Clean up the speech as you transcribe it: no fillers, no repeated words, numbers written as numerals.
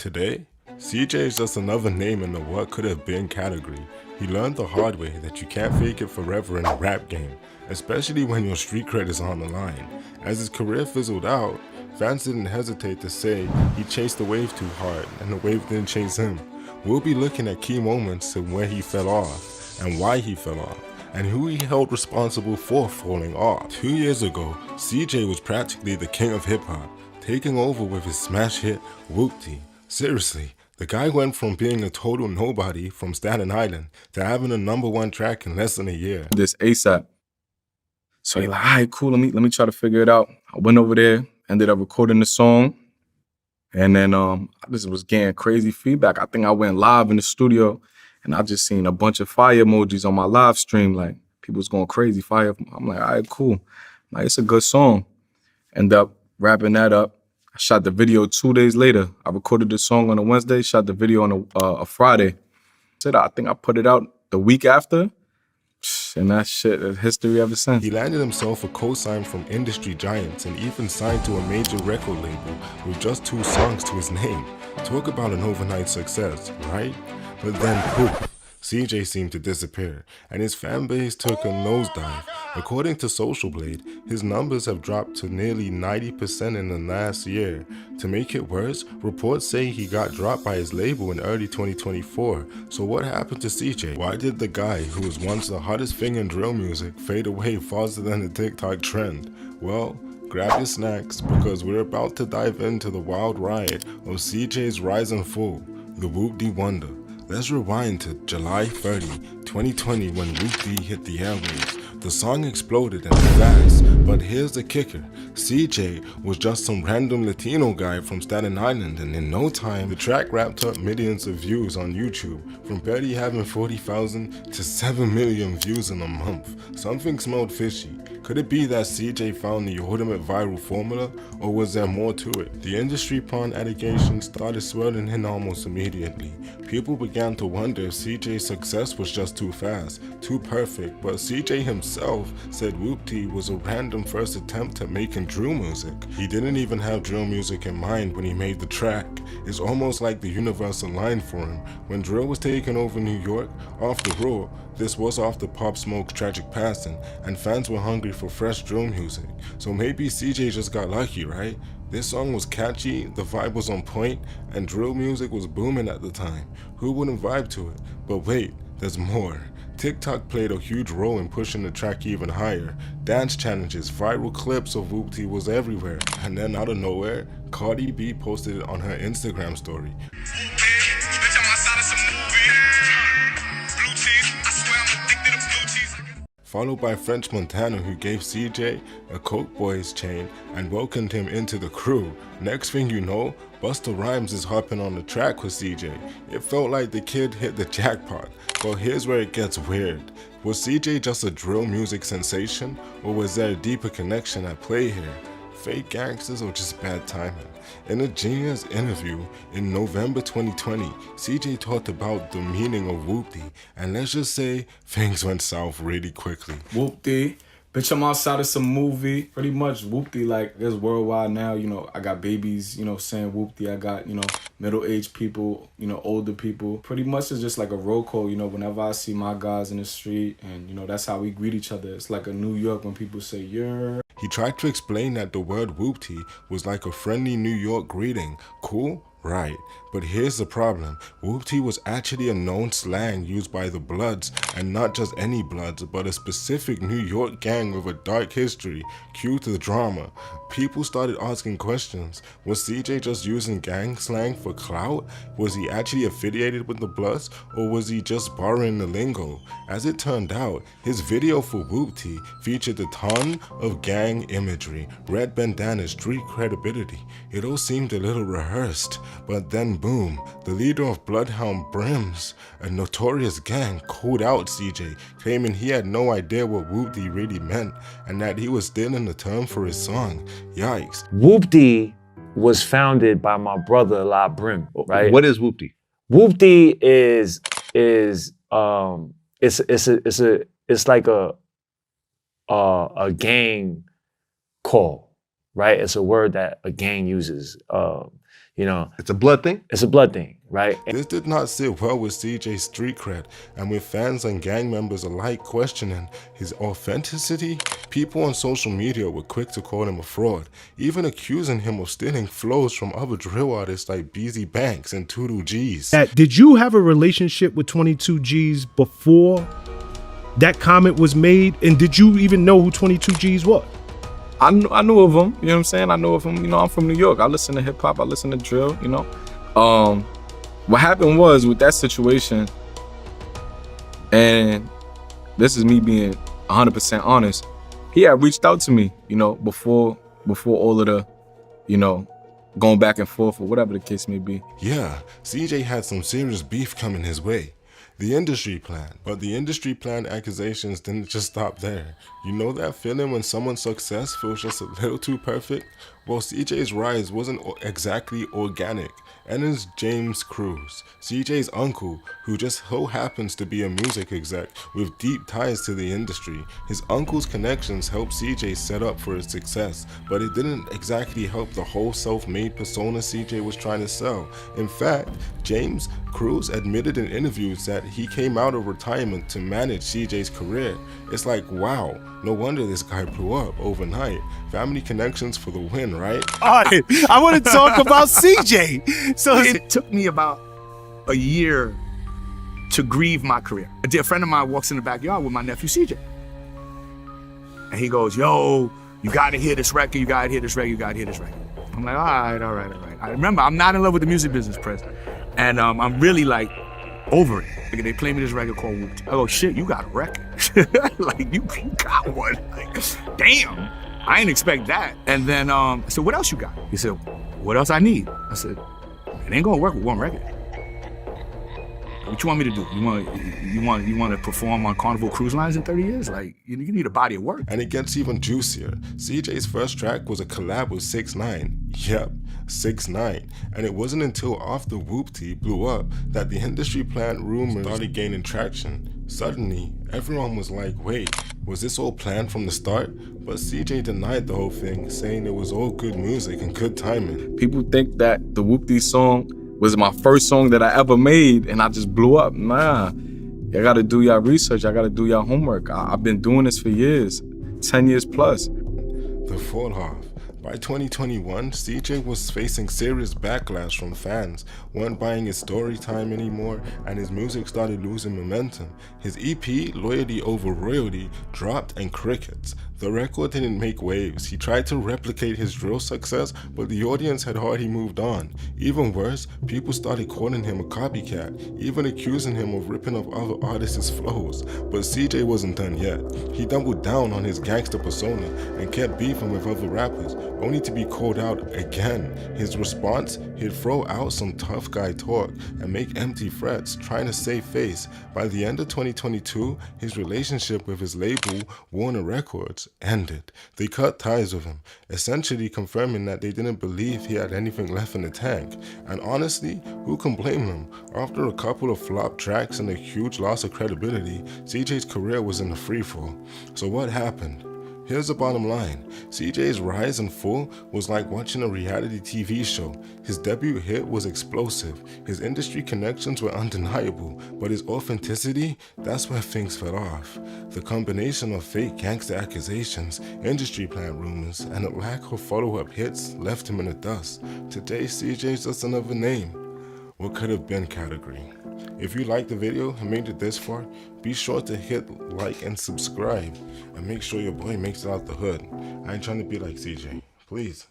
Today, CJ is just another name in the what could have been category. He learned the hard way that you can't fake it forever in the rap game, especially when your street cred is on the line. As his career fizzled out, fans didn't hesitate to say he chased the wave too hard and the wave didn't chase him. We'll be looking at key moments and where he fell off, and why he fell off, and who he held responsible for falling off. 2 years ago, CJ was practically the king of hip-hop, taking over with his smash hit, Whoopty. Seriously, the guy went from being a total nobody from Staten Island to having a #1 track in less than a year. This ASAP. So he like, all right, cool, let me try to figure it out. I went over there, ended up recording the song, and then I just was getting crazy feedback. I think I went live in the studio, and I just seen a bunch of fire emojis on my live stream, like people was going crazy, fire. I'm like, all right, cool. Like, it's a good song. End up wrapping that up. I shot the video 2 days later. I recorded the song on a Wednesday, shot the video on a Friday. I think I put it out the week after, and that shit is history ever since. He landed himself a co-sign from industry giants and even signed to a major record label with just 2 songs to his name. Talk about an overnight success, right? But then poof, CJ seemed to disappear, and his fan base took a nosedive. According to Social Blade, his numbers have dropped to nearly 90% in the last year. To make it worse, reports say he got dropped by his label in early 2024. So what happened to CJ? Why did the guy who was once the hottest thing in drill music fade away faster than the TikTok trend? Well, grab your snacks because we're about to dive into the wild ride of CJ's rise and fall, the Whoopty Wonder. Let's rewind to July 30, 2020 when Whoopty hit the airwaves. The song exploded and fast, but here's the kicker. CJ was just some random Latino guy from Staten Island, and in no time, the track wrapped up millions of views on YouTube, from barely having 40,000 to 7 million views in a month. Something smelled fishy. Could it be that CJ found the ultimate viral formula, or was there more to it? The industry pawn allegations started swirling in almost immediately. People began to wonder if CJ's success was just too fast, too perfect, but CJ himself said Whoopty was a random first attempt at making drill music. He didn't even have drill music in mind when he made the track. It's almost like the universe aligned for him. When drill was taking over New York, after all, this was after Pop Smoke's tragic passing, and fans were hungry for fresh drill music. So maybe CJ just got lucky, right? This song was catchy, the vibe was on point, and drill music was booming at the time. Who wouldn't vibe to it? But wait, there's more. TikTok played a huge role in pushing the track even higher. Dance challenges, viral clips of Whoopty was everywhere. And then out of nowhere, Cardi B posted it on her Instagram story. Followed by French Montana, who gave CJ a Coke Boys chain and welcomed him into the crew. Next thing you know, Busta Rhymes is hopping on the track with CJ. It felt like the kid hit the jackpot. But here's where it gets weird. Was CJ just a drill music sensation, or was there a deeper connection at play here? Fake gangsters or just bad timing? In a Genius interview in November 2020, CJ talked about the meaning of Whoopty, and let's just say things went south really quickly. Whoopty, bitch, I'm outside of some movie. Pretty much Whoopty, like, it's worldwide now. You know, I got babies, you know, saying Whoopty. I got, you know, middle-aged people, you know, older people. Pretty much it's just like a roll call, you know, whenever I see my guys in the street, and, you know, that's how we greet each other. It's like a New York when people say, "You're." He tried to explain that the word Whoopty was like a friendly New York greeting. Cool? Right. But here's the problem. Whoopty was actually a known slang used by the Bloods, and not just any Bloods, but a specific New York gang with a dark history. Cue to the drama. People started asking questions. Was CJ just using gang slang for clout? Was he actually affiliated with the Bloods, or was he just borrowing the lingo? As it turned out, his video for Whoopty featured a ton of gang imagery, red bandanas, street credibility. It all seemed a little rehearsed. But then boom, the leader of Bloodhound Brims, a notorious gang, called out CJ, claiming he had no idea what Whoopty really meant and that he was stealing the term for his song. Yikes. Whoopty was founded by my brother La Brim, right? What is Whoopty? Whoopty is it's like a gang call, right? It's a word that a gang uses. You know, It's a blood thing? it's a blood thing, right? This did not sit well with CJ's street cred, and with fans and gang members alike questioning his authenticity, people on social media were quick to call him a fraud, even accusing him of stealing flows from other drill artists like BZ Banks and 22 G's. Did you have a relationship with 22 G's before that comment was made? And did you even know who 22 G's was? I knew of him, you know what I'm saying? I know of him, you know, I'm from New York. I listen to hip hop, I listen to drill, you know? What happened was with that situation, and this is me being 100% honest, he had reached out to me, you know, before all of the, you know, going back and forth or whatever the case may be. Yeah, CJ had some serious beef coming his way. The industry plan. But the industry plan accusations didn't just stop there. You know that feeling when someone's success feels just a little too perfect? Well, CJ's rise wasn't exactly organic. And it's James Cruz, CJ's uncle, who just so happens to be a music exec with deep ties to the industry. His uncle's connections helped CJ set up for his success, but it didn't exactly help the whole self-made persona CJ was trying to sell. In fact, James Cruz admitted in interviews that he came out of retirement to manage CJ's career. It's like, wow, no wonder this guy blew up overnight. Family connections for the win, right? All right, I want to talk about CJ. So it took me about a year to grieve my career. A dear friend of mine walks in the backyard with my nephew CJ. And he goes, yo, you gotta hear this record, you gotta hear this record, you gotta hear this record. I'm like, all right. I remember, I'm not in love with the music business, Pres. And I'm really like over it. Like, they play me this record called Whoopty. I go, shit, you got a record. Like, you got one. Like, damn, I didn't expect that. And then I said, what else you got? He said, what else I need? I said, it ain't gonna work with one record. What you want me to do? You want to perform on Carnival Cruise Lines in 30 years? Like, you need a body of work. And it gets even juicier. CJ's first track was a collab with 6ix9ine. Yep, 6ix9ine. And it wasn't until after Whoopty blew up that the industry plant rumors started gaining traction. Suddenly, everyone was like, wait, was this all planned from the start? But CJ denied the whole thing, saying it was all good music and good timing. People think that the Whoopty song was my first song that I ever made and I just blew up. Nah, y'all gotta do y'all research, y'all gotta do y'all homework. I've been doing this for years, 10 years plus. The fall off. By 2021, CJ was facing serious backlash from fans, weren't buying his story time anymore, and his music started losing momentum. His EP, Loyalty Over Royalty, dropped and crickets. The record didn't make waves. He tried to replicate his drill success, but the audience had already moved on. Even worse, people started calling him a copycat, even accusing him of ripping off other artists' flows. But CJ wasn't done yet. He doubled down on his gangster persona and kept beefing with other rappers, only to be called out again. His response? He'd throw out some tough guy talk and make empty threats, trying to save face. By the end of 2022, his relationship with his label, Warner Records, ended. They cut ties with him, essentially confirming that they didn't believe he had anything left in the tank. And honestly, who can blame them? After a couple of flop tracks and a huge loss of credibility, CJ's career was in the freefall. So what happened? Here's the bottom line. CJ's rise and fall was like watching a reality TV show. His debut hit was explosive. His industry connections were undeniable, but his authenticity, that's where things fell off. The combination of fake gangster accusations, industry plant rumors, and a lack of follow-up hits left him in the dust. Today, CJ's just another name. What could have been category. If you liked the video and made it this far, be sure to hit like and subscribe, and make sure your boy makes it out the hood. I ain't trying to be like CJ. Please.